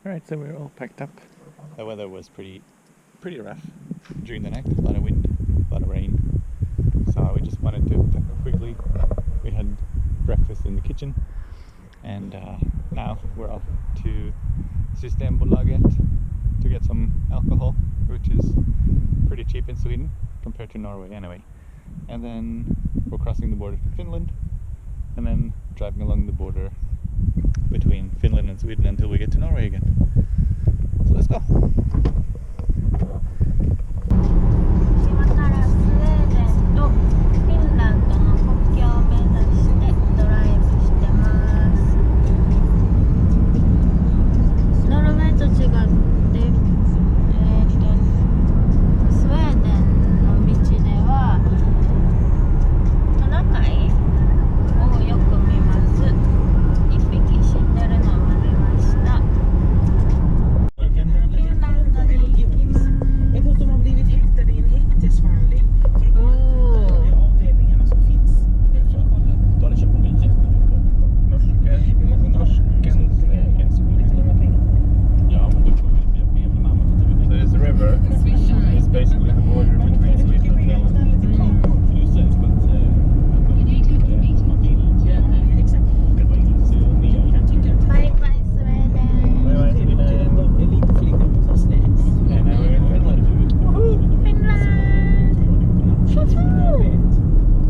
Alright, so we're all packed up. The weather was pretty rough during the night. A lot of wind, a lot of rain. So we just wanted to pack up quickly. We had breakfast in the kitchen, and now we're off to Systembolaget to get some alcohol, which is pretty cheap in Sweden compared to Norway anyway. And then we're crossing the border to Finland, and then driving along the border between Finland and Sweden until we get to Norway again. So let's go! 今からスウェーデンとフィンランドの国境を目指してドライブしてます。ノルウェーと違ってスウェーデンの道ではトナカイをよく見ます。一匹死んでるのを見ました。フィンランドに行きます。De har blivit häktade i en häktesförhandling för att kolla avdelningarna som finns. Då har ni köpt en bil norsken som vill lite lämna pengar. Ja, men då får vi be min mamma för att det är the river. It's basically the border between Sweden and Finland. You said, but Bye bye Sweden. En liten flicka på snacks.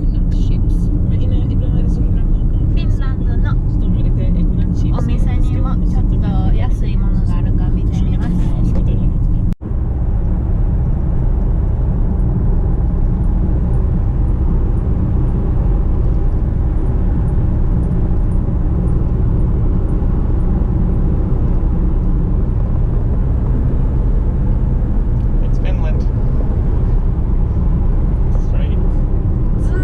Godnattchips. Men ibland är det så himla bra. フィンランドの står med lite godnattchips. お店にもちょっと安いものがあるか見てみます。It's Finland. Straight. ずー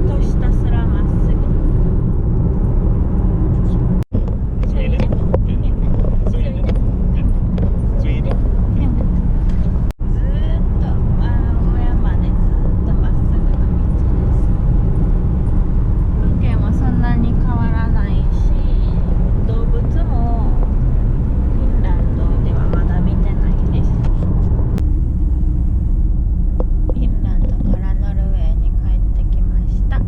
っとひたすらまっすぐ。 Sweden. Sweden. Sweden. ずーっと上までずーっとまっすぐの道です。風景もそんなに変わらないし、動物もフィンランドではまだ見てないです。フィンランドからノルウェーに帰ってきました。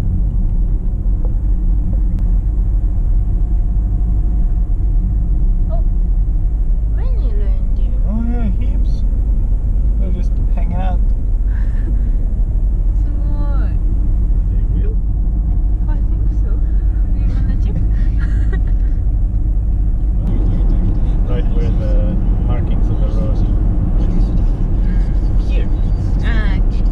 お、many reindeer. Oh yeah, heaps. They're just hanging out. すごい。They real? I think so. Do you wanna check? Right where the markings of the road. Here. Ah, okay.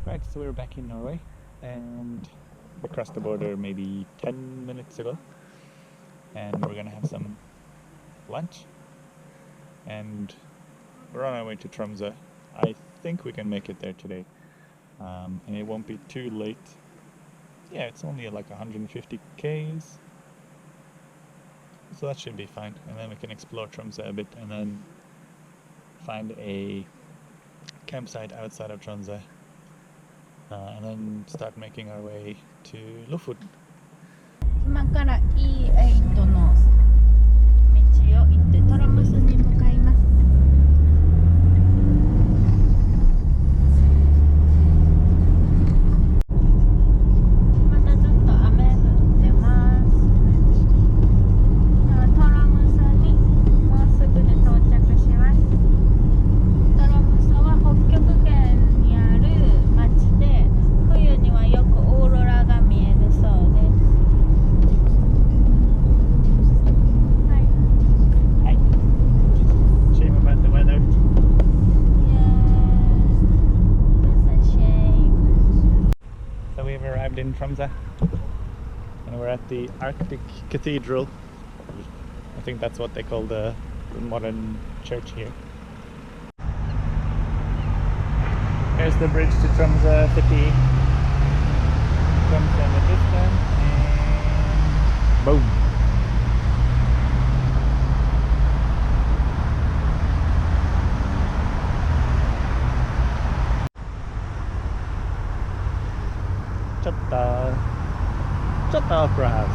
Right, so we're back in Norway, and we crossed the border maybe 10 minutes ago, and we're gonna have some lunch, and we're on our way to Tromsø. I think we can make it there today, and it won't be too late. Yeah, it's only like 150 k's, so that should be fine, and then we can explore Tromsø a bit, and then find a campsite outside of Tromsø. And then start making our way to Lofoten. 今から E8 の道を行ってトロムスに向かいます。まだずっと雨降ってます。ではトロムスにもうすぐで到着します。トロムスは北極圏にある町で、冬にはよくオーロラが見えるそうです。はい。Shame about the weather. That's a shame. So we've arrived in Tromsø, and we're at the Arctic Cathedral. I think that's what they call the modern church here. Here's the bridge to Tromsø city. Tromsø in the distance, Boom. Chota opera house.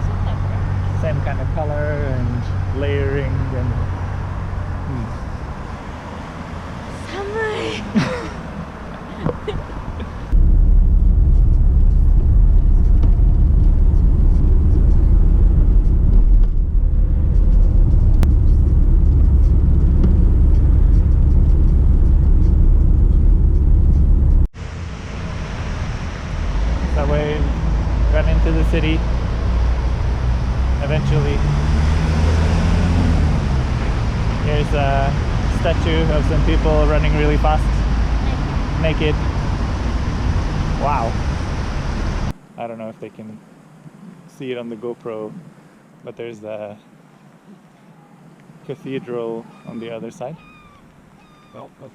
そうだこれ Same kind of color and layering and 寒い So we run into the city eventually. Here's a statue of some people running really fast, naked. Wow. I don't know if they can see it on the GoPro, but there's the cathedral on the other side. Oh, oh.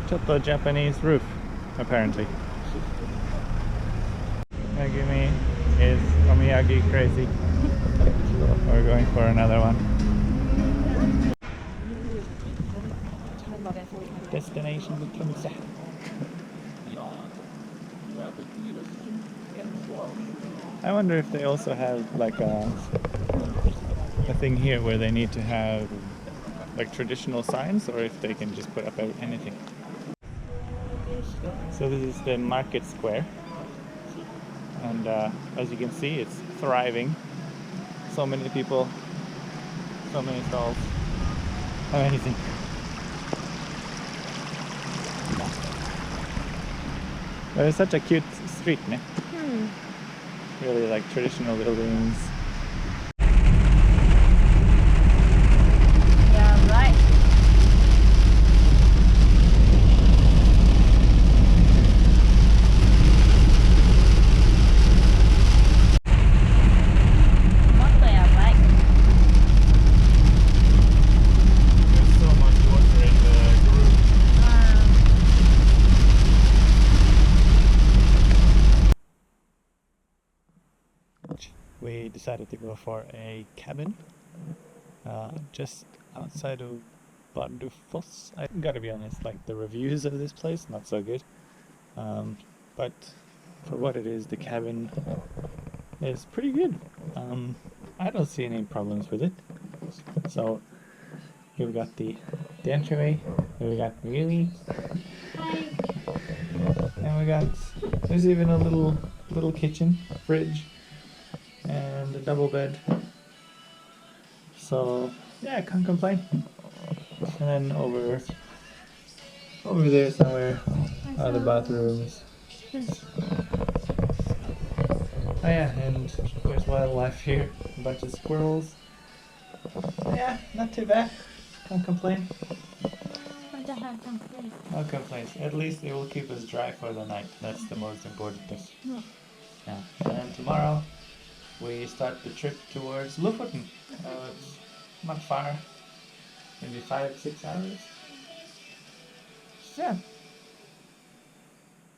Chotto Japanese roof, apparently. Megumi is omiyagi crazy. We're going for another one. Destination to Tromsø. I wonder if they also have like a thing here where they need to have like traditional signs, or if they can just put up anything. So this is the market square, and as you can see, it's thriving. So many people, so many stalls, amazing. But it's such a cute street, ne? Really like traditional buildings. Yeah, right. There's so much water in the groove. We decided to go for a cabin just outside of Bardufoss. I gotta be honest, like the reviews of this place, not so good. But for what it is, the cabin is pretty good. I don't see any problems with it. So here we got the entryway, here we got Really, and there's even a little kitchen, fridge, and a double bed. So yeah, I can't complain. And then over there somewhere are the bathrooms. Oh yeah, and there's wildlife here, a bunch of squirrels. Yeah, not too bad. Can't complain. No complaints. At least it will keep us dry for the night. That's the most important thing. Yeah. And then tomorrow we start the trip towards Lofoten. It's not far, maybe 5-6 hours. Yeah,